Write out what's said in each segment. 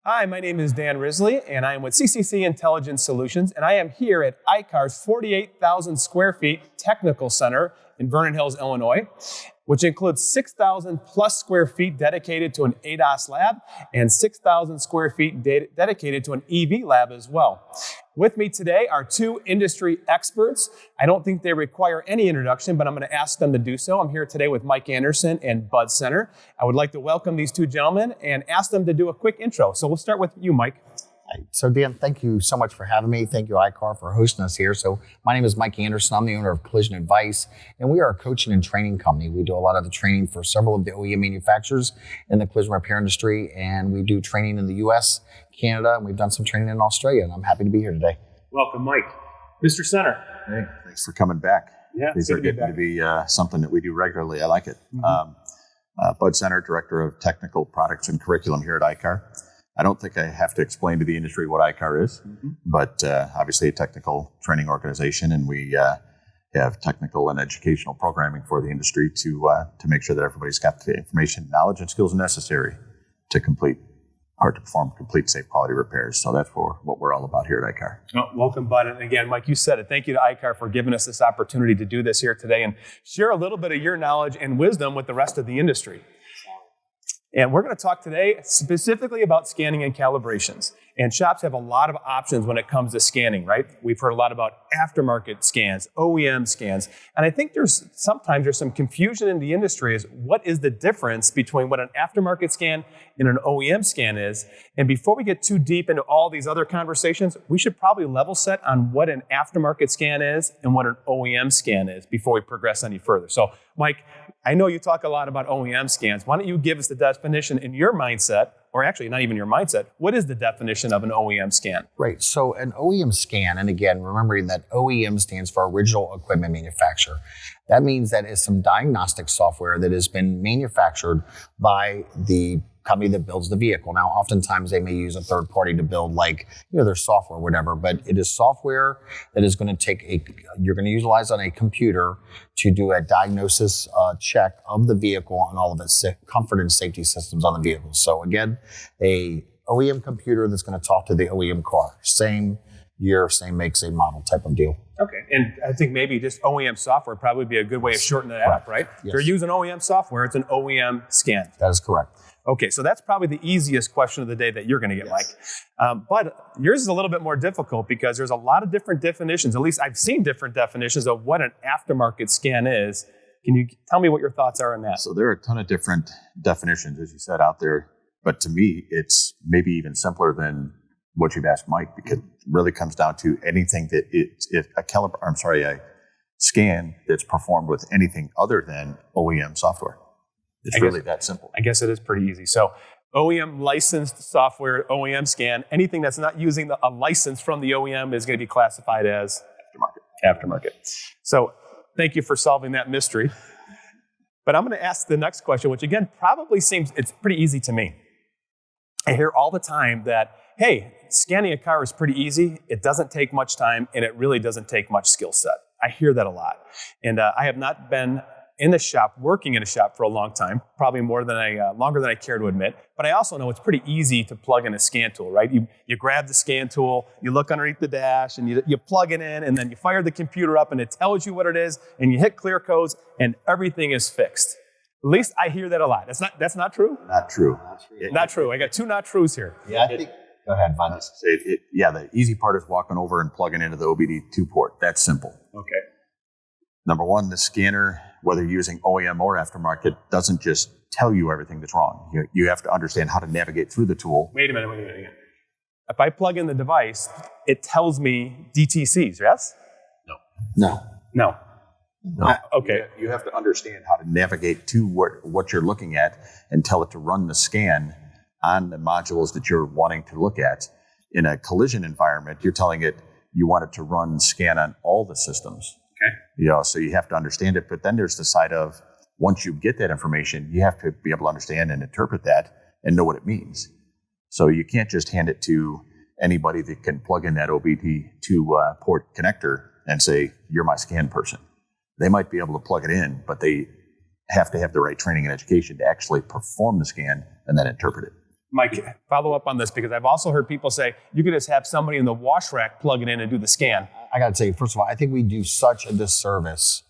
Hi, my name is Dan Risley, and I am with CCC Intelligence Solutions, and I am here at iCar's 48,000 square feet technical center in Vernon Hills, Illinois, which includes 6,000 plus square feet dedicated to an ADAS lab and 6,000 square feet dedicated to an EV lab as well. With me today are two industry experts. I don't think they require any introduction, but I'm going to ask them to do so. I'm here today with Mike Anderson and Bud Center. I would like to welcome these two gentlemen and ask them to do a quick intro. So we'll start with you, Mike. So Dan, thank you so much for having me. Thank you, iCar, for hosting us here. So my name is Mike Anderson. I'm the owner of Collision Advice, and we are a coaching and training company. We do a lot of the training for several of the OEM manufacturers in the collision repair industry, and we do training in the U.S., Canada, and we've done some training in Australia, and I'm happy to be here today. Welcome, Mike. Mr. Center. Hey, thanks for coming back. Yeah, these are getting to be something that we do regularly. I like it. Bud Center, Director of Technical Products and Curriculum here at iCar. I don't think I have to explain to the industry what iCar is, but obviously a technical training organization, and we have technical and educational programming for the industry to make sure that everybody's got the information, knowledge, and skills necessary to perform complete, safe, quality repairs. So that's what we're all about here at iCar. Oh, welcome, Bud. And again, Mike, you said it. Thank you to iCar for giving us this opportunity to do this here today and share a little bit of your knowledge and wisdom with the rest of the industry. And we're going to talk today specifically about scanning and calibrations. And shops have a lot of options when it comes to scanning, right? We've heard a lot about aftermarket scans, OEM scans. And I think sometimes there's some confusion in the industry as what is the difference between what an aftermarket scan and an OEM scan is. And before we get too deep into all these other conversations, we should probably level set on what an aftermarket scan is and what an OEM scan is before we progress any further. So, Mike, I know you talk a lot about OEM scans. Why don't you give us the definition in your mindset, or actually not even your mindset, what is the definition of an OEM scan? Right. So an OEM scan, and again, remembering that OEM stands for Original Equipment Manufacturer. That means that it's some diagnostic software that has been manufactured by the company that builds the vehicle. Now, oftentimes they may use a third party to build their software or whatever, but it is software that is going to you're going to utilize on a computer to do a diagnosis check of the vehicle and all of its comfort and safety systems on the vehicle. So again, a OEM computer that's going to talk to the OEM car. Same year, same make, same model type of deal. Okay, and I think maybe just OEM software probably would be a good way of shortening that up, right? Yes. If you're using OEM software, it's an OEM scan. That is correct. Okay, so that's probably the easiest question of the day that you're going to get, Mike. But yours is a little bit more difficult because there's a lot of different definitions. At least I've seen different definitions of what an aftermarket scan is. Can you tell me what your thoughts are on that? So there are a ton of different definitions, as you said, out there. But to me, it's maybe even simpler than what you've asked Mike, because it really comes down to anything that a scan that's performed with anything other than OEM software. It's really that simple. I guess it is pretty easy. So OEM licensed software, OEM scan, anything that's not using a license from the OEM is going to be classified as aftermarket. So thank you for solving that mystery. But I'm going to ask the next question, which again probably seems it's pretty easy to me. I hear all the time that, hey, scanning a car is pretty easy. It doesn't take much time, and it really doesn't take much skill set. I hear that a lot. And I have not been working in a shop for a long time, probably longer than I care to admit. But I also know it's pretty easy to plug in a scan tool, right? You grab the scan tool, you look underneath the dash, and you plug it in, and then you fire the computer up, and it tells you what it is, and you hit clear codes, and everything is fixed. At least I hear that a lot. That's not true? Not true. Not true. I got two not trues here. Yeah, I think. Go ahead, Vaughn. The easy part is walking over and plugging into the OBD2 port. That's simple. Okay. Number one, the scanner, whether you're using OEM or aftermarket, doesn't just tell you everything that's wrong. You have to understand how to navigate through the tool. Wait a minute. If I plug in the device, it tells me DTCs, yes? No. Okay. You have to understand how to navigate to what you're looking at and tell it to run the scan on the modules that you're wanting to look at. In a collision environment, you're telling it you want it to run scan on all the systems. Okay. So you have to understand it, but then there's the side of once you get that information, you have to be able to understand and interpret that and know what it means. So you can't just hand it to anybody that can plug in that OBD2 port connector and say, you're my scan person. They might be able to plug it in, but they have to have the right training and education to actually perform the scan and then interpret it. Mike, follow up on this, because I've also heard people say you could just have somebody in the wash rack plug it in and do the scan. I got to tell you, first of all, I think we do such a disservice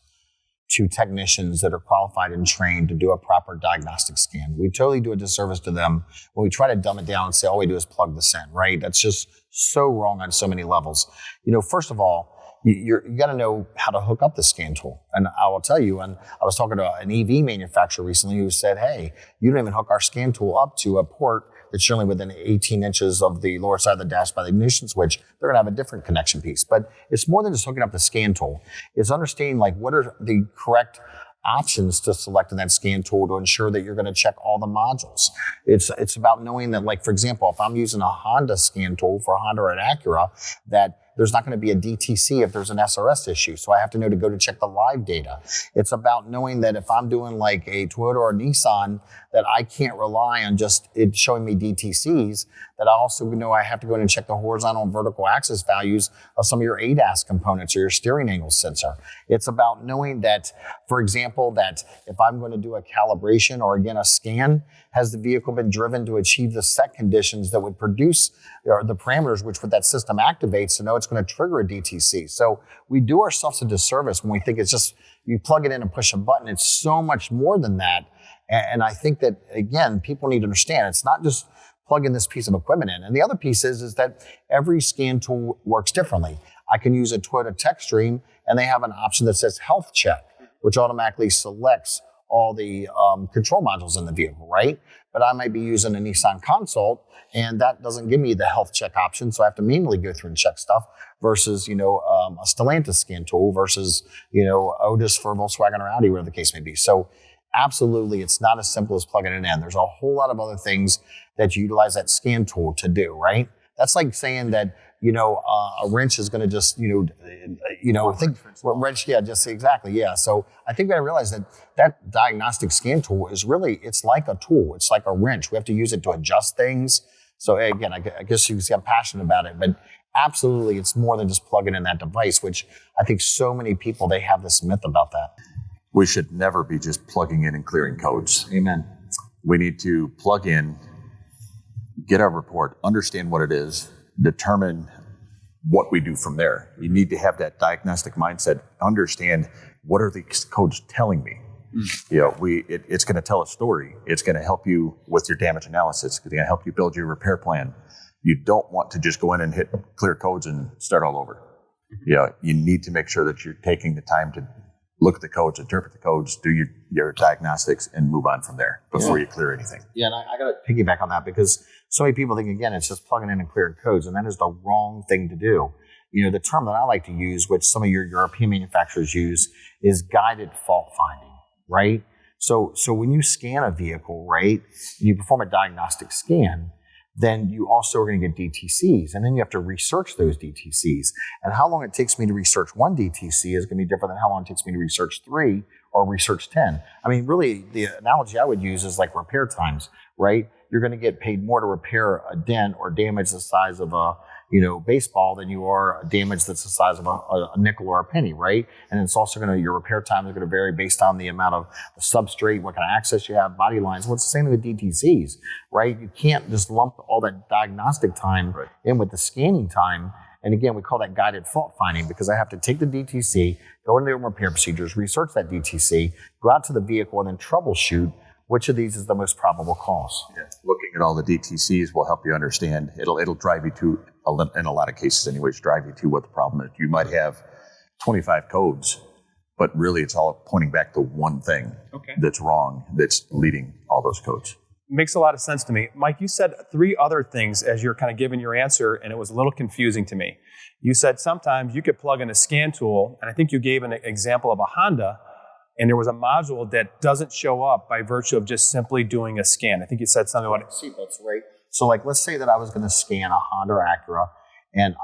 to technicians that are qualified and trained to do a proper diagnostic scan. We totally do a disservice to them when we try to dumb it down and say all we do is plug this in, right? That's just so wrong on so many levels. First of all, you got to know how to hook up the scan tool. And I will tell you, and I was talking to an EV manufacturer recently who said, hey, you don't even hook our scan tool up to a port that's generally within 18 inches of the lower side of the dash by the ignition switch. They're going to have a different connection piece. But it's more than just hooking up the scan tool. It's understanding what are the correct options to select in that scan tool to ensure that you're going to check all the modules. It's about knowing that, for example, if I'm using a Honda scan tool for a Honda or an Acura, that there's not going to be a DTC if there's an SRS issue. So I have to know to go to check the live data. It's about knowing that if I'm doing a Toyota or a Nissan, that I can't rely on just it showing me DTCs, that I also know I have to go in and check the horizontal and vertical axis values of some of your ADAS components or your steering angle sensor. It's about knowing that, for example, that if I'm going to do a calibration or again a scan, has the vehicle been driven to achieve the set conditions that would produce or the parameters which that system activates to know it's going to trigger a DTC. So we do ourselves a disservice when we think it's just you plug it in and push a button. It's so much more than that. And I think that, again, people need to understand it's not just plugging this piece of equipment in. And the other piece is that every scan tool works differently. I can use a Toyota TechStream and they have an option that says health check, which automatically selects all the control modules in the vehicle, right? But I might be using a Nissan Consult and that doesn't give me the health check option. So I have to manually go through and check stuff versus, a Stellantis scan tool versus, Otis for Volkswagen or Audi, whatever the case may be. So absolutely, it's not as simple as plugging it in. There's a whole lot of other things that you utilize that scan tool to do, right? That's like saying that, a wrench is going to just, wrench, yeah, just exactly, yeah. So I think we got to realize that diagnostic scan tool is really, it's like a tool. It's like a wrench. We have to use it to adjust things. So again, I guess you can see I'm passionate about it, but absolutely, it's more than just plugging in that device, which I think so many people, they have this myth about that. We should never be just plugging in and clearing codes. Amen. We need to plug in, get our report, understand what it is, determine what we do from there. You need to have that diagnostic mindset, understand what are these codes telling me. It's going to tell a story. It's going to help you with your damage analysis. It's going to help you build your repair plan. You don't want to just go in and hit clear codes and start all over. You need to make sure that you're taking the time to look at the codes, interpret the codes, do your diagnostics, and move on from there before you clear anything. Yeah, and I got to piggyback on that because so many people think, again, it's just plugging in and clearing codes, and that is the wrong thing to do. The term that I like to use, which some of your European manufacturers use, is guided fault finding, right? So when you scan a vehicle, right, and you perform a diagnostic scan, then you also are going to get DTCs, and then you have to research those DTCs. And how long it takes me to research one DTC is going to be different than how long it takes me to research 3 or research 10. I mean, really, the analogy I would use is like repair times, right? You're going to get paid more to repair a dent or damage the size of a baseball than you are a damage that's the size of a nickel or a penny, right? And it's also your repair time is going to vary based on the amount of the substrate, what kind of access you have, body lines. Well, it's the same with DTCs, right? You can't just lump all that diagnostic time in with the scanning time. And again, we call that guided fault finding because I have to take the DTC, go into the repair procedures, research that DTC, go out to the vehicle, and then troubleshoot which of these is the most probable cause. Yeah. Looking at all the DTCs will help you understand. It'll drive you to, in a lot of cases anyways, drive you to what the problem is. You might have 25 codes, but really it's all pointing back to one thing that's wrong, that's leading all those codes. Makes a lot of sense to me. Mike, you said 3 other things as you're kind of giving your answer, and it was a little confusing to me. You said sometimes you could plug in a scan tool, and I think you gave an example of a Honda, and there was a module that doesn't show up by virtue of just simply doing a scan. I think you said something about seatbelts, right? So let's say that I was going to scan a Honda or Acura, and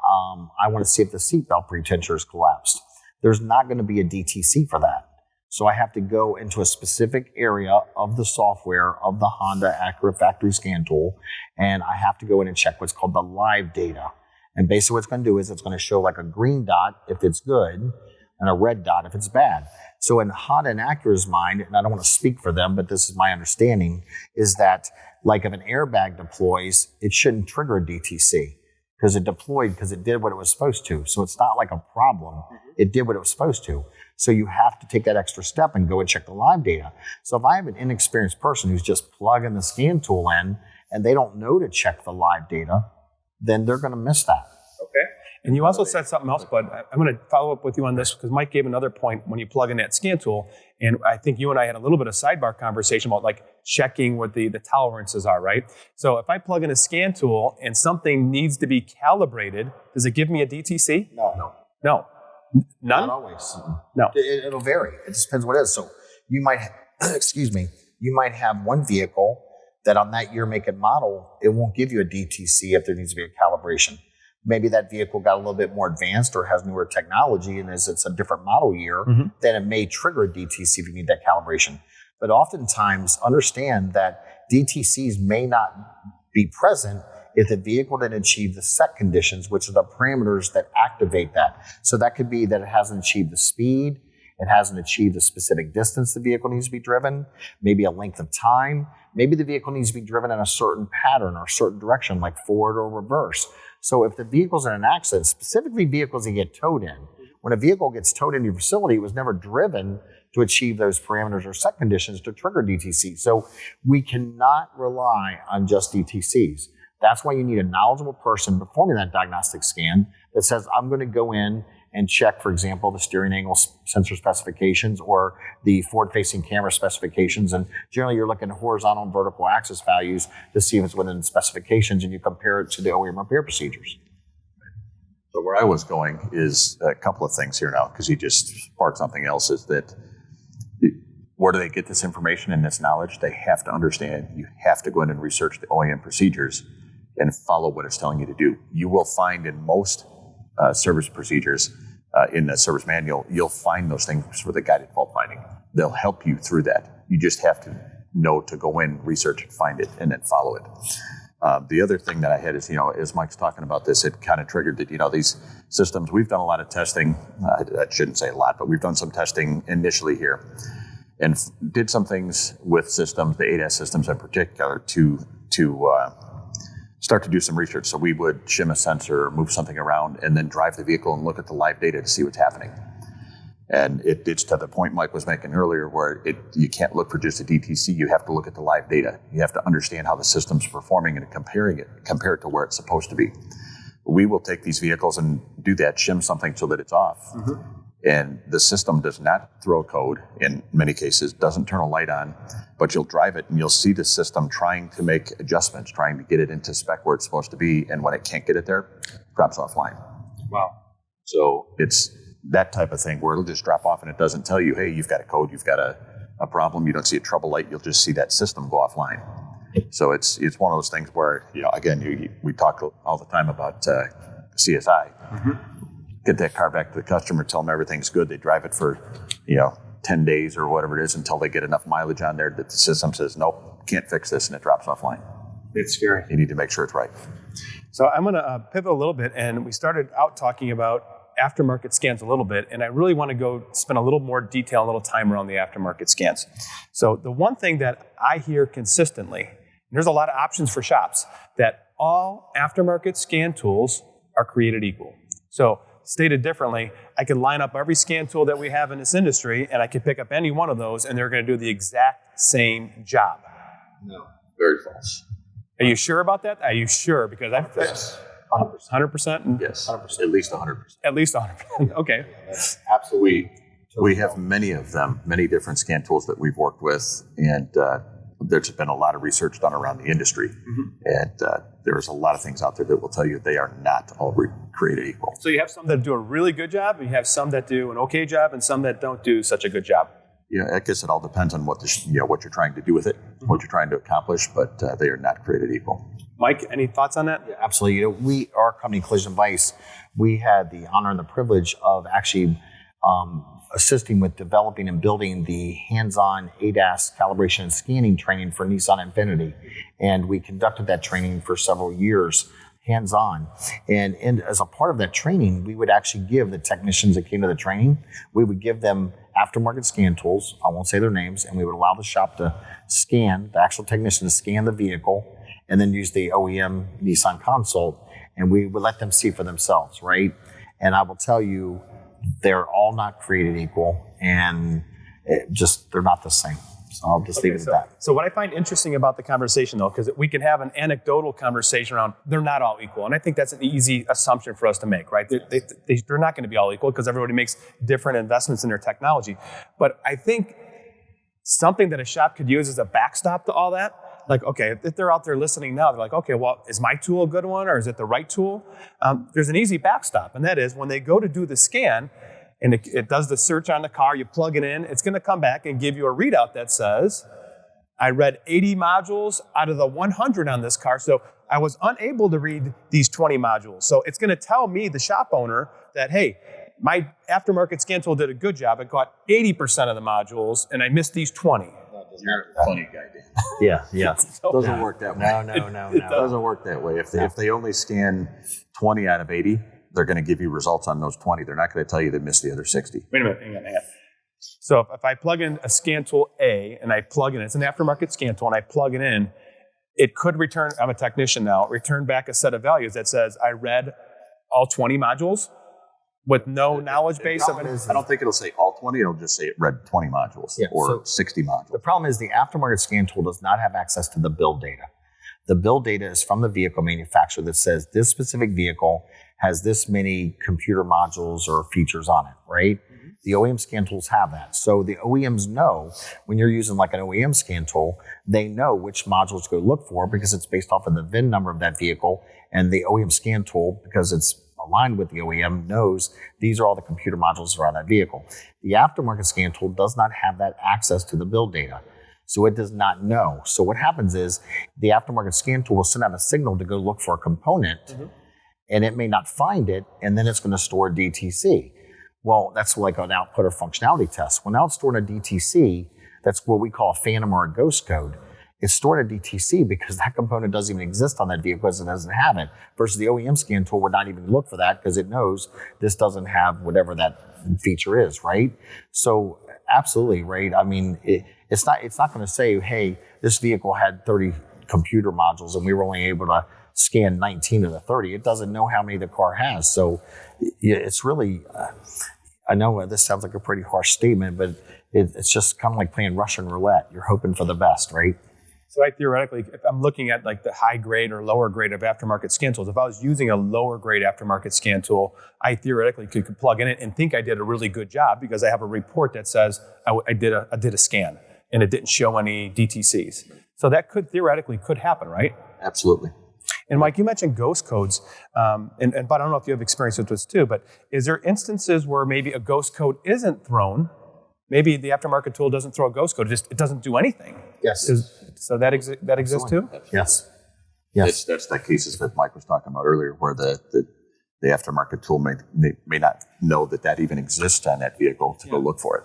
I want to see if the seatbelt pretensioner is collapsed. There's not going to be a DTC for that. So I have to go into a specific area of the software of the Honda Acura factory scan tool, and I have to go in and check what's called the live data. And basically what it's going to do is it's going to show like a green dot if it's good, and a red dot if it's bad. So in Honda and Acura's mind, and I don't want to speak for them, but this is my understanding, is that like if an airbag deploys, it shouldn't trigger a DTC because it deployed because it did what it was supposed to. So it's not like a problem. It did what it was supposed to. So you have to take that extra step and go and check the live data. So if I have an inexperienced person who's just plugging the scan tool in and they don't know to check the live data, then they're going to miss that. Okay. And you also said something else, but I'm going to follow up with you on this because Mike gave another point when you plug in that scan tool. And I think you and I had a little bit of sidebar conversation about like checking what the tolerances are, right? So if I plug in a scan tool and something needs to be calibrated, does it give me a DTC? No. No. None? Not always. No. It'll vary. It just depends what it is. So you might, you might have one vehicle that on that year, make, and model, it won't give you a DTC if there needs to be a calibration. Maybe that vehicle got a little bit more advanced or has newer technology, and as it's a different model year, then it may trigger a DTC if you need that calibration. But oftentimes, understand that DTCs may not be present if the vehicle didn't achieve the set conditions, which are the parameters that activate that. So that could be that it hasn't achieved the speed, it hasn't achieved the specific distance the vehicle needs to be driven, maybe a length of time, maybe the vehicle needs to be driven in a certain pattern or a certain direction, like forward or reverse. So if the vehicle's in an accident, specifically vehicles that get towed in, when a vehicle gets towed into your facility, it was never driven to achieve those parameters or set conditions to trigger DTC. So we cannot rely on just DTCs. That's why you need a knowledgeable person performing that diagnostic scan that says, I'm going to go in and check, for example, the steering angle sensor specifications or the forward-facing camera specifications. And generally, you're looking at horizontal and vertical axis values to see if it's within the specifications, and you compare it to the OEM repair procedures. So where I was going is a couple of things here now, because you just sparked something else, is that where do they get this information and this knowledge? They have to understand. You have to go in and research the OEM procedures and follow what it's telling you to do. You will find in most service procedures in the service manual, you'll find those things for the guided fault finding. They'll help you through that. You just have to know to go in, research it, find it, and then follow it. The other thing that I had is, as Mike's talking about this, it kind of triggered that, these systems, we've done a lot of testing. I shouldn't say a lot, but we've done some testing initially here and did some things with systems, the ADAS systems in particular, to start to do some research. So we would shim a sensor, move something around, and then drive the vehicle and look at the live data to see what's happening. And it's to the point Mike was making earlier where you can't look for just a DTC, you have to look at the live data. You have to understand how the system's performing and compare it to where it's supposed to be. We will take these vehicles and do that, shim something so that it's off. And the system does not throw code in many cases, doesn't turn a light on, but you'll drive it and you'll see the system trying to make adjustments, trying to get it into spec where it's supposed to be. And when it can't get it there, it drops offline. Wow. So it's that type of thing where it'll just drop off and it doesn't tell you, hey, you've got a code, you've got a problem, you don't see a trouble light, you'll just see that system go offline. So it's one of those things where, again, we talk all the time about CSI. Get that car back to the customer, tell them everything's good. They drive it for, 10 days or whatever it is until they get enough mileage on there that the system says, nope, can't fix this, and it drops offline. It's scary. You need to make sure it's right. So I'm going to pivot a little bit, and we started out talking about aftermarket scans a little bit, and I really want to go spend a little more detail, a little time around the aftermarket scans. So the one thing that I hear consistently, and there's a lot of options for shops, that all aftermarket scan tools are created equal. So stated differently, I could line up every scan tool that we have in this industry, and I could pick up any one of those, and they're going to do the exact same job. No, very false. Are you sure about that? Are you sure? Because I've... Yes. 100%? Yes, 100%. At least 100%. At least 100%. Okay. That's absolutely. We have many of them, many different scan tools that we've worked with, and there's been a lot of research done around the industry, and there's a lot of things out there that will tell you they are not all created equal. So you have some that do a really good job, and you have some that do an okay job, and some that don't do such a good job. Yeah, I guess it all depends on what what you're trying to do with it, what you're trying to accomplish, but they are not created equal. Mike, any thoughts on that? Yeah, absolutely. Our company, Collision Vice, we had the honor and the privilege of actually assisting with developing and building the hands-on ADAS calibration and scanning training for Nissan Infiniti. And we conducted that training for several years hands-on. And as a part of that training, we would actually give the technicians that came to the training, we would give them aftermarket scan tools. I won't say their names, and we would allow the shop to scan, the actual technician to scan the vehicle, and then use the OEM Nissan consult, and we would let them see for themselves, right? And I will tell you, they're all not created equal, and they're not the same. So I'll just leave it at that. So what I find interesting about the conversation, though, because we can have an anecdotal conversation around they're not all equal. And I think that's an easy assumption for us to make, right? They're not going to be all equal because everybody makes different investments in their technology. But I think something that a shop could use as a backstop to all that, like, okay, if they're out there listening now, they're like, okay, well, is my tool a good one or is it the right tool? There's an easy backstop, and that is when they go to do the scan, and it does the search on the car, you plug it in, it's going to come back and give you a readout that says, I read 80 modules out of the 100 on this car, so I was unable to read these 20 modules. So it's going to tell me, the shop owner, that, hey, my aftermarket scan tool did a good job. It got 80% of the modules, and I missed these 20. You're a funny guy, Dan. Yeah. Doesn't work that way. No. It doesn't work that way. If they only scan 20 out of 80, they're going to give you results on those 20. They're not going to tell you they missed the other 60. Wait a minute, hang on. So if I plug in a scan tool A and I plug in, it's an aftermarket scan tool, and I plug it in, it could return, I'm a technician now, return back a set of values that says I read all 20 modules with no knowledge base of it. I don't think it'll say all 20. It'll just say it read 20 modules or 60 modules. The problem is the aftermarket scan tool does not have access to the build data. The build data is from the vehicle manufacturer that says this specific vehicle has this many computer modules or features on it, right? Mm-hmm. The OEM scan tools have that. So the OEMs know when you're using like an OEM scan tool, they know which modules to go look for because it's based off of the VIN number of that vehicle, and the OEM scan tool, because it's aligned with the OEM, knows these are all the computer modules that are on that vehicle. The aftermarket scan tool does not have that access to the build data. So it does not know. So what happens is the aftermarket scan tool will send out a signal to go look for a component, and it may not find it, and then it's going to store a DTC. Well, that's like an output or functionality test. Well, now it's stored in a DTC. That's what we call a phantom or a ghost code. It's stored in a DTC because that component doesn't even exist on that vehicle because it doesn't have it, versus the OEM scan tool would not even look for that because it knows this doesn't have whatever that feature is, right? So absolutely, right? I mean, it's not going to say, hey, this vehicle had 30 computer modules and we were only able to scan 19 of the 30. It doesn't know how many the car has. So it's really, I know this sounds like a pretty harsh statement, but it's just kind of like playing Russian roulette. You're hoping for the best, right? So theoretically, if I'm looking at like the high grade or lower grade of aftermarket scan tools, if I was using a lower grade aftermarket scan tool, I theoretically could plug in it and think I did a really good job because I have a report that says I did a scan and it didn't show any DTCs. So that theoretically could happen, right? Absolutely. And Mike, you mentioned ghost codes, but I don't know if you have experience with this too, but is there instances where maybe a ghost code isn't thrown? Maybe the aftermarket tool doesn't throw a ghost code, it doesn't do anything. Yes. So that exists too? Yes. That's the cases that Mike was talking about earlier, where the aftermarket tool may not know that even exists on that vehicle to go look for it.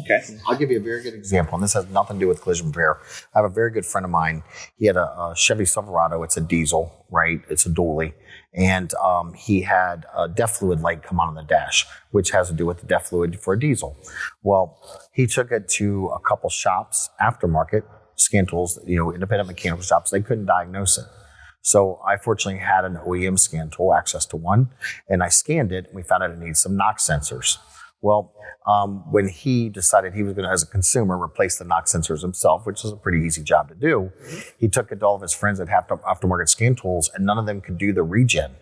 Okay. I'll give you a very good example, and this has nothing to do with collision repair. I have a very good friend of mine. He had a Chevy Silverado. It's a diesel, right? It's a dually. And he had a DEF fluid light come on the dash, which has to do with the DEF fluid for a diesel. Well, he took it to a couple shops, aftermarket, scan tools, independent mechanical shops. They couldn't diagnose it. So I fortunately had an OEM scan tool, access to one, and I scanned it, and we found out it needs some knock sensors. Well, when he decided he was going to, as a consumer, replace the knock sensors himself, which is a pretty easy job to do, he took it to all of his friends that have aftermarket scan tools, and none of them could do the regen.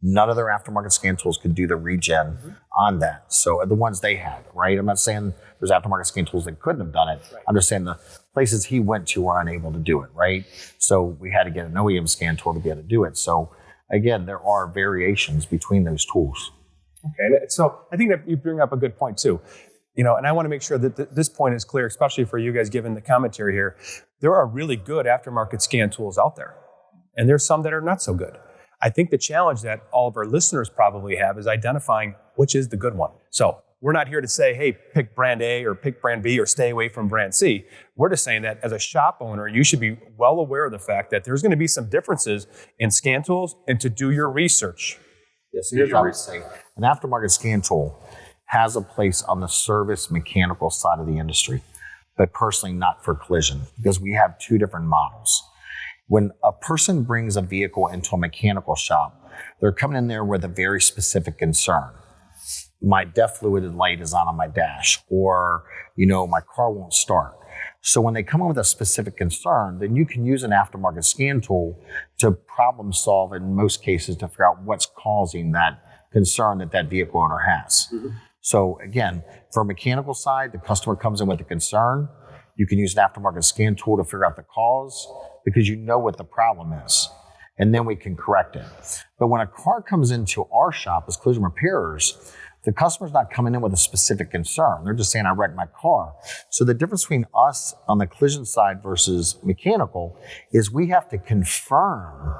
None of their aftermarket scan tools could do the regen on that. So the ones they had, right? I'm not saying there's aftermarket scan tools that couldn't have done it. Right. I'm just saying the places he went to were unable to do it, right? So we had to get an OEM scan tool to be able to do it. So again, there are variations between those tools. Okay, so I think that you bring up a good point too. And I want to make sure that this point is clear, especially for you guys given the commentary here. There are really good aftermarket scan tools out there, and there's some that are not so good. I think the challenge that all of our listeners probably have is identifying which is the good one. So we're not here to say, hey, pick brand A or pick brand B or stay away from brand C. We're just saying that as a shop owner, you should be well aware of the fact that there's going to be some differences in scan tools and to do your research. Yes, here's what I would say. An aftermarket scan tool has a place on the service mechanical side of the industry, but personally not for collision, because we have two different models. When a person brings a vehicle into a mechanical shop, they're coming in there with a very specific concern. My depth fluid light is on my dash, or, my car won't start. So when they come in with a specific concern, then you can use an aftermarket scan tool to problem solve in most cases to figure out what's causing that concern that vehicle owner has. Mm-hmm. So again, for a mechanical side, the customer comes in with a concern. You can use an aftermarket scan tool to figure out the cause because you know what the problem is. And then we can correct it. But when a car comes into our shop as collision repairers, the customer's not coming in with a specific concern. They're just saying, I wrecked my car. So the difference between us on the collision side versus mechanical is we have to confirm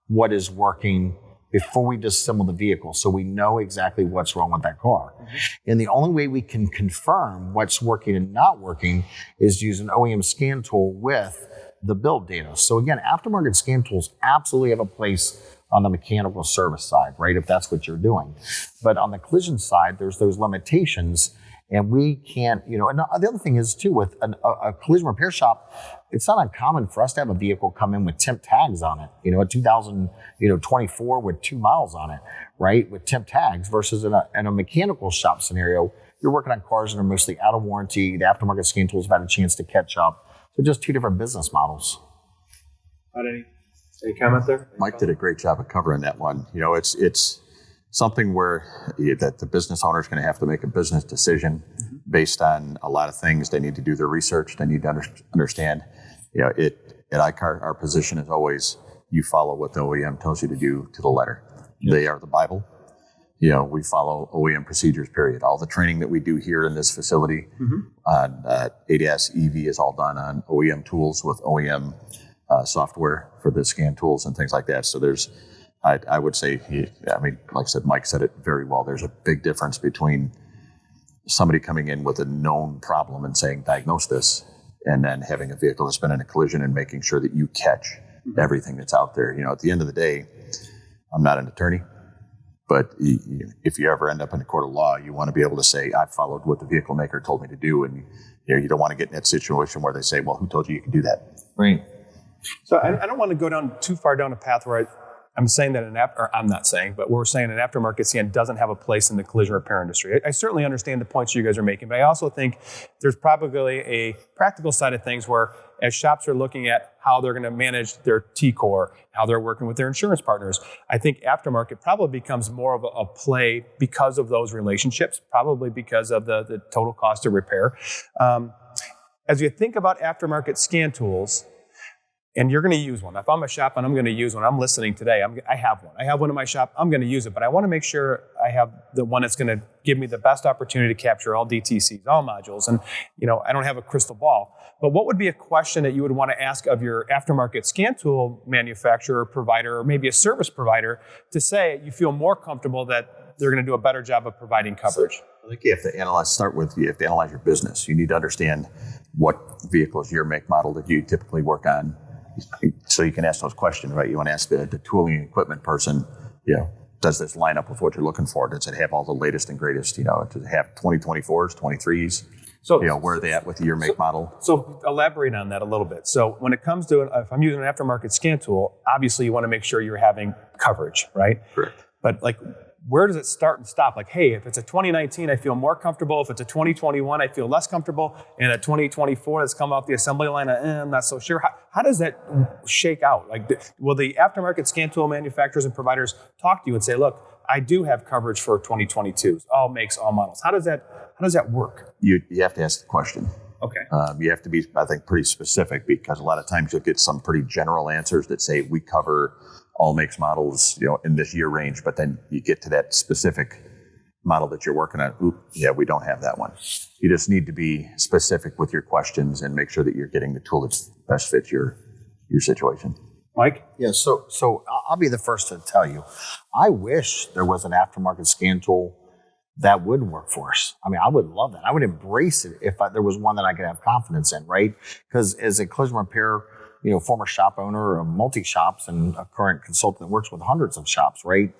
what is working before we disassemble the vehicle, so we know exactly what's wrong with that car. Mm-hmm. And the only way we can confirm what's working and not working is use an OEM scan tool with the build data. So again, aftermarket scan tools absolutely have a place on the mechanical service side, right? If that's what you're doing. But on the collision side, there's those limitations, and we can't, and the other thing is too, with a collision repair shop, it's not uncommon for us to have a vehicle come in with temp tags on it, a 2024 with 2 miles on it, right? With temp tags versus in a mechanical shop scenario, you're working on cars that are mostly out of warranty. The aftermarket scan tools have had a chance to catch up. So just two different business models. Any comment there? Mike did a great job of covering that one. It's something where that the business owner is going to have to make a business decision based on a lot of things. They need to do their research. They need to understand. At iCar, our position is always you follow what the OEM tells you to do to the letter. Yep. They are the Bible. We follow OEM procedures, period. All the training that we do here in this facility on ADAS EV is all done on OEM tools with OEM software for the scan tools and things like that. So I would say, like I said, Mike said it very well. There's a big difference between somebody coming in with a known problem and saying, diagnose this, and then having a vehicle that's been in a collision and making sure that you catch everything that's out there. At the end of the day, I'm not an attorney, but if you ever end up in a court of law, you want to be able to say, I followed what the vehicle maker told me to do. And you don't want to get in that situation where they say, well, who told you can do that? Right. So I don't want to go down too far down a path where I'm saying that I'm not saying, but we're saying an aftermarket scan doesn't have a place in the collision repair industry. I certainly understand the points you guys are making, but I also think there's probably a practical side of things where as shops are looking at how they're going to manage their T-Core, how they're working with their insurance partners, I think aftermarket probably becomes more of a play because of those relationships, probably because of the total cost of repair. As you think about aftermarket scan tools, and you're going to use one. If I'm a shop and I'm going to use one, I'm listening today. I have one. I have one in my shop. I'm going to use it, but I want to make sure I have the one that's going to give me the best opportunity to capture all DTCs, all modules. And, I don't have a crystal ball. But what would be a question that you would want to ask of your aftermarket scan tool manufacturer, provider, or maybe a service provider to say you feel more comfortable that they're going to do a better job of providing coverage? I think you have to analyze your business. You need to understand what vehicles, your make model that you typically work on. So you can ask those questions, right? You want to ask the tooling and equipment person, does this line up with what you're looking for? Does it have all the latest and greatest? Does it have 2024s, 23s? So, where are they at with your make model? So elaborate on that a little bit. So when it comes to, if I'm using an aftermarket scan tool, obviously you want to make sure you're having coverage, right? Correct. But where does it start and stop? Hey, if it's a 2019, I feel more comfortable. If it's a 2021, I feel less comfortable. And a 2024 that's come off the assembly line, I'm not so sure. How does that shake out? Will the aftermarket scan tool manufacturers and providers talk to you and say, look, I do have coverage for 2022s, all makes, all models. How does that work? You have to ask the question. Okay. You have to be, I think, pretty specific, because a lot of times you'll get some pretty general answers that say we cover all makes, models, in this year range, but then you get to that specific model that you're working on. We don't have that one. You just need to be specific with your questions and make sure that you're getting the tool that best fits your situation. Mike? Yeah, so I'll be the first to tell you, I wish there was an aftermarket scan tool that would work for us. I mean, I would love that. I would embrace it if there was one that I could have confidence in, right? Because as a collision repair, former shop owner of multi-shops and a current consultant that works with hundreds of shops, right?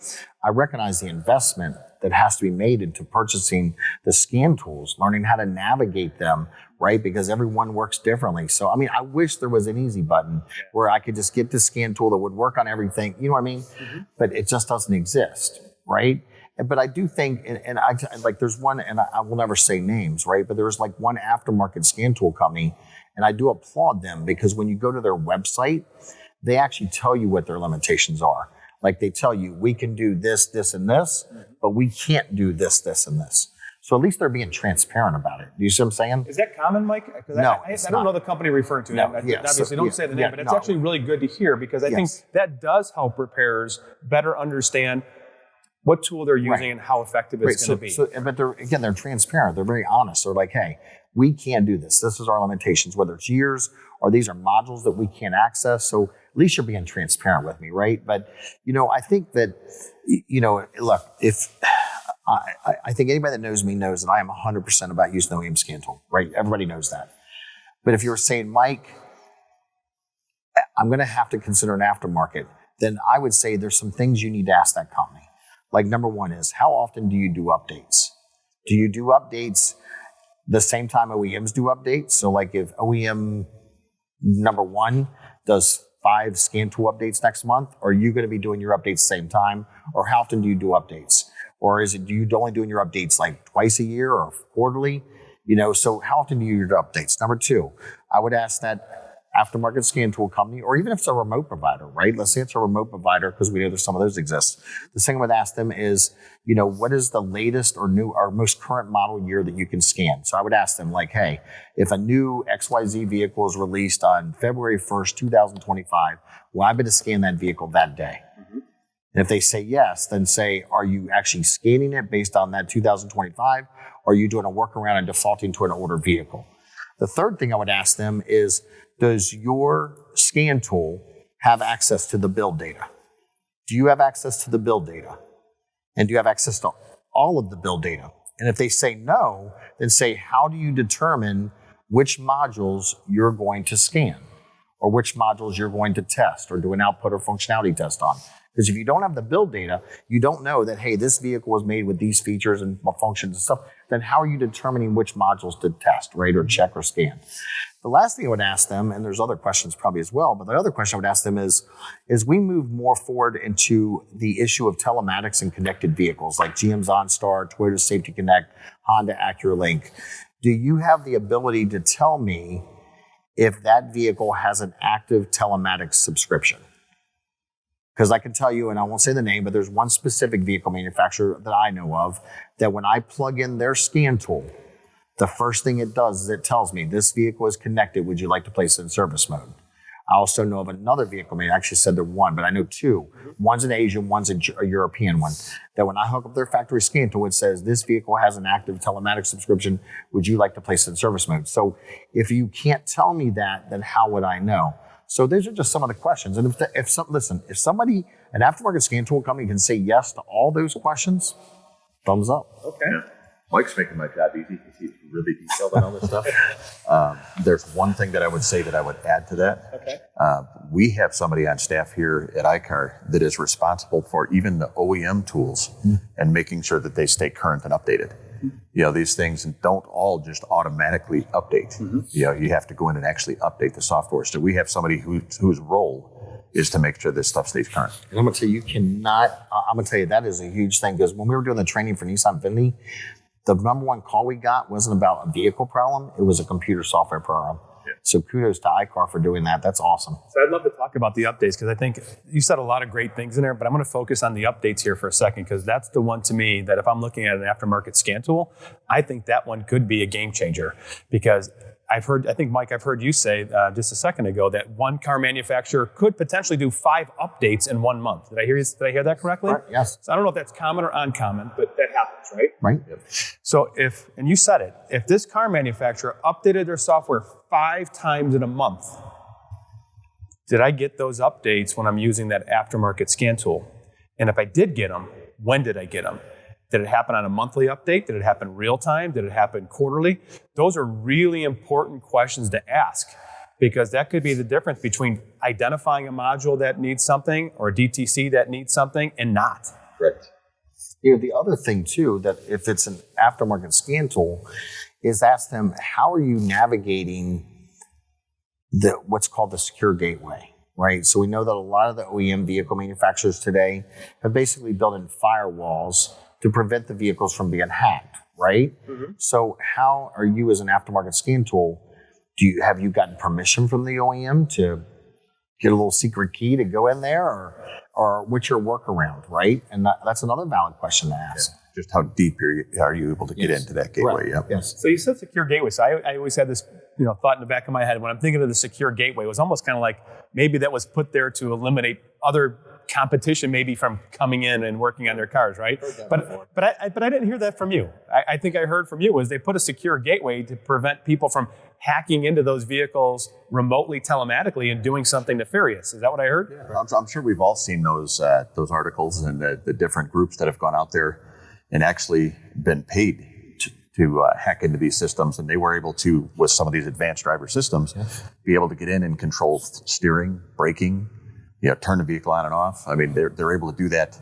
I recognize the investment that has to be made into purchasing the scan tools, learning how to navigate them, right? Because everyone works differently. So, I mean, I wish there was an easy button where I could just get the scan tool that would work on everything. You know what I mean? Mm-hmm. But it just doesn't exist, right? But I do think, and I like, there's one, and I will never say names, right? But there's like one aftermarket scan tool company, and I do applaud them because when you go to their website, they actually tell you what their limitations are. Like they tell you, we can do this, this, and this, but we can't do this, this, and this. So at least they're being transparent about it. Do you see what I'm saying? Is that common, Mike? No, I don't know the company referring to. No, obviously, don't say the name, but it's actually really good to hear because I think Yes. that does help repairers better understand what tool they're using and how effective it's going to be. But they're transparent. They're very honest. They're like, hey, we can't do this. This is our limitations, whether it's years or these are modules that we can't access. So at least you're being transparent with me, right? But, I think that, look, if I think anybody that knows me knows that I am 100% about using the OEM scan tool, right? Everybody knows that. But if you were saying, Mike, I'm going to have to consider an aftermarket, then I would say there's some things you need to ask that company. Like number one is, how often do you do updates? Do you do updates the same time OEMs do updates? So like if OEM number one does 5 scan tool updates next month, are you going to be doing your updates same time? Or how often do you do updates? Or is it, do you only doing your updates like twice a year or quarterly? So how often do you do your updates? Number two, I would ask that aftermarket scan tool company, or even if it's a remote provider, right? Let's say it's a remote provider because we know there's some of those exist. The thing I would ask them is, what is the latest or new or most current model year that you can scan? So I would ask them like, hey, if a new XYZ vehicle is released on February 1st, 2025, will I be to scan that vehicle that day? Mm-hmm. And if they say yes, then say, are you actually scanning it based on that 2025? Or are you doing a workaround and defaulting to an older vehicle? The third thing I would ask them is, does your scan tool have access to the build data? Do you have access to the build data? And do you have access to all of the build data? And if they say no, then say, how do you determine which modules you're going to scan or which modules you're going to test or do an output or functionality test on? Because if you don't have the build data, you don't know that, hey, this vehicle was made with these features and functions and stuff, then how are you determining which modules to test, right, or check or scan? The last thing I would ask them, and there's other questions probably as well, but the other question I would ask them is we move more forward into the issue of telematics and connected vehicles like GM's OnStar, Toyota Safety Connect, Honda AccuLink. Do you have the ability to tell me if that vehicle has an active telematics subscription? Because I can tell you, and I won't say the name, but there's one specific vehicle manufacturer that I know of that when I plug in their scan tool, the first thing it does is it tells me this vehicle is connected. Would you like to place it in service mode? I also know of another vehicle manufacturer, I actually said there one, but I know two. One's an Asian, one's a European one. That when I hook up their factory scan tool, it says this vehicle has an active telematics subscription. Would you like to place it in service mode? So if you can't tell me that, then how would I know? So these are just some of the questions. And if somebody, an aftermarket scan tool company can say yes to all those questions, thumbs up. Okay. Yeah. Mike's making my job easy because he's really detailed on all this stuff. There's one thing that I would say that I would add to that. Okay. We have somebody on staff here at iCar that is responsible for even the OEM tools and making sure that they stay current and updated. These things don't all just automatically update. You have to go in and actually update the software. So we have somebody whose role is to make sure this stuff stays current. And I'm going to tell you, I'm going to tell you that is a huge thing because when we were doing the training for Nissan Vinley, the number one call we got wasn't about a vehicle problem. It was a computer software problem. Yeah. So kudos to iCar for doing that. That's awesome. So I'd love to talk about the updates because I think you said a lot of great things in there, but I'm going to focus on the updates here for a second because that's the one to me that if I'm looking at an aftermarket scan tool, I think that one could be a game changer because I've heard you say just a second ago that one car manufacturer could potentially do 5 updates in 1 month. Did I hear that correctly? Right, yes. So I don't know if that's common or uncommon, but that happens, right? Right. Yep. So and you said it, if this car manufacturer updated their software 5 times in a month, did I get those updates when I'm using that aftermarket scan tool? And if I did get them, when did I get them? Did it happen on a monthly update? Did it happen real time? Did it happen quarterly? Those are really important questions to ask, because that could be the difference between identifying a module that needs something or a DTC that needs something and not. Correct. The other thing too, that if it's an aftermarket scan tool, is ask them, how are you navigating what's called the secure gateway, right? So we know that a lot of the OEM vehicle manufacturers today have basically built in firewalls to prevent the vehicles from being hacked, right? Mm-hmm. So how are you, as an aftermarket scan tool, have you gotten permission from the OEM to get a little secret key to go in there, or what's your workaround, right? And that's another valid question to ask. Yeah. Just how deep are you able to get into that gateway? Right. Yep. Yes. So you said secure gateway. So I always had this thought in the back of my head when I'm thinking of the secure gateway. It was almost kind of like maybe that was put there to eliminate other competition maybe from coming in and working on their cars, right? But I didn't hear that from you. I think I heard from you was they put a secure gateway to prevent people from hacking into those vehicles remotely, telematically, and doing something nefarious. Is that what I heard? Yeah. I'm sure we've all seen those articles and the different groups that have gone out there and actually been paid to hack into these systems, and they were able to, with some of these advanced driver systems, be able to get in and control steering, braking, turn the vehicle on and off. I mean, they're able to do that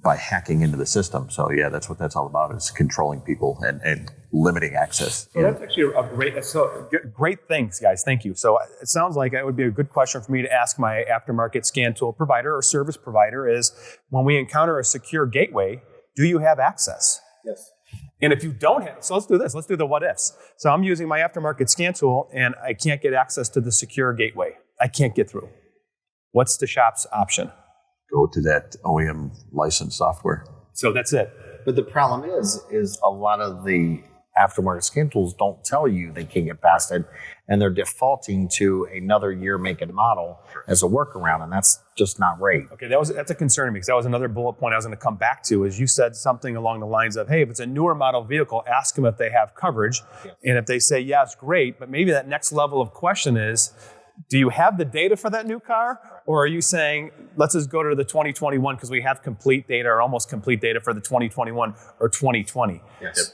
by hacking into the system. So yeah, that's what that's all about, is controlling people and limiting access. So that's actually great things, guys. Thank you. So it sounds like it would be a good question for me to ask my aftermarket scan tool provider or service provider is, when we encounter a secure gateway, do you have access? Yes. And if you don't have, so let's do this. Let's do the what ifs. So I'm using my aftermarket scan tool and I can't get access to the secure gateway. I can't get through. What's the shop's option? Go to that OEM licensed software. So that's it. But the problem is a lot of the aftermarket scan tools don't tell you they can't get past it, and they're defaulting to another year, make, and model as a workaround, and that's just not right. Okay, that's a concern to me, because that was another bullet point I was going to come back to, is you said something along the lines of, hey, if it's a newer model vehicle, ask them if they have coverage, and if they say yes, great, but maybe that next level of question is, do you have the data for that new car? Or are you saying, let's just go to the 2021 because we have complete data or almost complete data for the 2021 or 2020? Yes. Yep.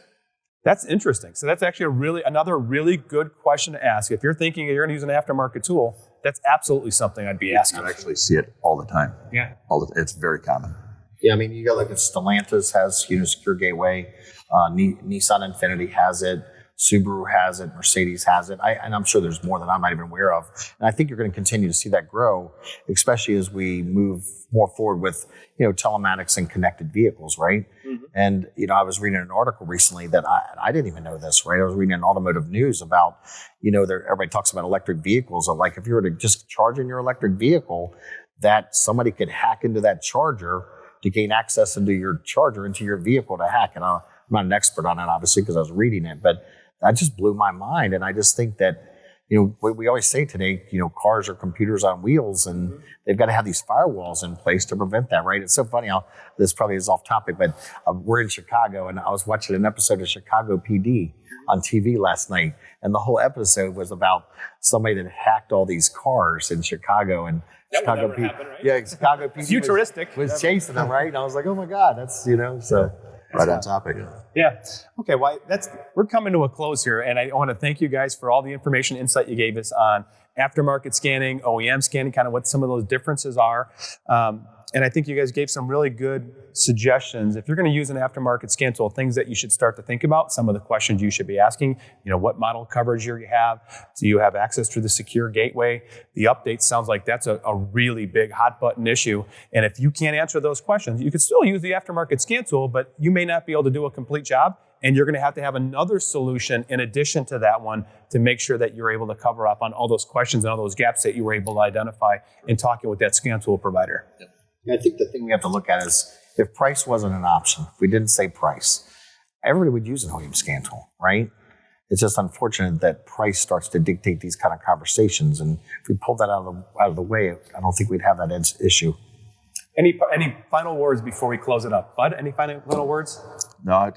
That's interesting. So that's actually another really good question to ask. If you're thinking you're going to use an aftermarket tool, that's absolutely something I'd be asking. You actually see it all the time. Yeah. It's very common. Yeah, I mean, you got like Stellantis has secure gateway, Nissan Infiniti has it, Subaru has it, Mercedes has it, and I'm sure there's more that I'm not even aware of. And I think you're going to continue to see that grow, especially as we move more forward with telematics and connected vehicles, right? Mm-hmm. And I was reading an article recently that I didn't even know this, right? I was reading an automotive news about everybody talks about electric vehicles, and like if you were to just charge in your electric vehicle, that somebody could hack into that charger to gain access into your charger, into your vehicle to hack. And I'm not an expert on it, obviously, because I was reading it, but that just blew my mind. And I just think that, we always say today, cars are computers on wheels, and they've got to have these firewalls in place to prevent that, right? It's so funny. This probably is off topic, but we're in Chicago, and I was watching an episode of Chicago PD on TV last night, and the whole episode was about somebody that hacked all these cars in Chicago, and that Chicago would never happen, right? Yeah, Chicago PD futuristic was chasing them, right? And I was like, oh my God, that's so. Right on topic. Yeah. Okay. Well, we're coming to a close here, and I want to thank you guys for all the information, insight you gave us on aftermarket scanning, OEM scanning, kind of what some of those differences are. And I think you guys gave some really good suggestions. If you're going to use an aftermarket scan tool, things that you should start to think about, some of the questions you should be asking, what model coverage you have, do you have access to the secure gateway? The update sounds like that's a really big hot button issue. And if you can't answer those questions, you could still use the aftermarket scan tool, but you may not be able to do a complete job. And you're going to have another solution in addition to that one to make sure that you're able to cover up on all those questions and all those gaps that you were able to identify in talking with that scan tool provider. Yep. I think the thing we have to look at is, if price wasn't an option, if we didn't say price, everybody would use an OEM scan tool, right? It's just unfortunate that price starts to dictate these kind of conversations. And if we pulled that out of the way, I don't think we'd have that issue. Any final words before we close it up? Bud, any final words? No,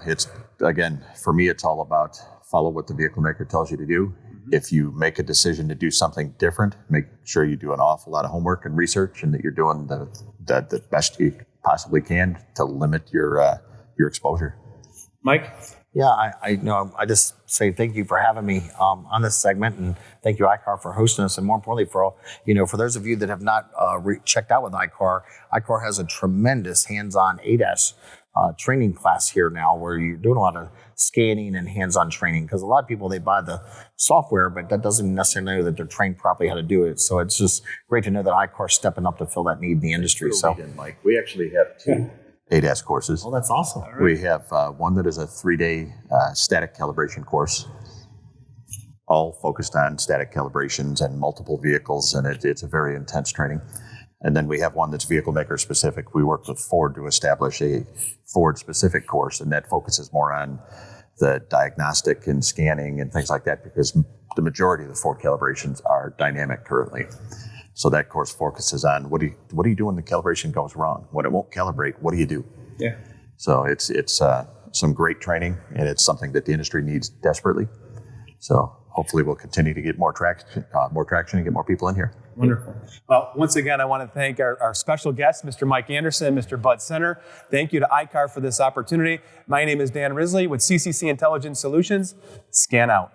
it's, again, for me, it's all about follow what the vehicle maker tells you to do. If you make a decision to do something different, make sure you do an awful lot of homework and research, and that you're doing the best you possibly can to limit your your exposure. Mike? Yeah, I know. I just say thank you for having me on this segment, and thank you, ICAR, for hosting us. And more importantly, for all, for those of you that have not checked out with ICAR has a tremendous hands-on ADAS training class here now, where you're doing a lot of scanning and hands-on training. Because a lot of people, they buy the software, but that doesn't necessarily know that they're trained properly how to do it. So it's just great to know that ICAR's stepping up to fill that need in the industry. So, Mike, we actually have 2 ADAS courses. Oh, that's awesome. Right. We have one that is a 3-day static calibration course, all focused on static calibrations and multiple vehicles, and it's a very intense training. And then we have one that's vehicle maker specific. We worked with Ford to establish a Ford specific course, and that focuses more on the diagnostic and scanning and things like that, because the majority of the Ford calibrations are dynamic currently. So that course focuses on what do you do when the calibration goes wrong? When it won't calibrate, what do you do? Yeah. So it's some great training, and it's something that the industry needs desperately. So hopefully we'll continue to get more traction and get more people in here. Wonderful. Well, once again, I want to thank our special guests, Mr. Mike Anderson, Mr. Bud Center. Thank you to ICAR for this opportunity. My name is Dan Risley with CCC Intelligence Solutions. Scan out.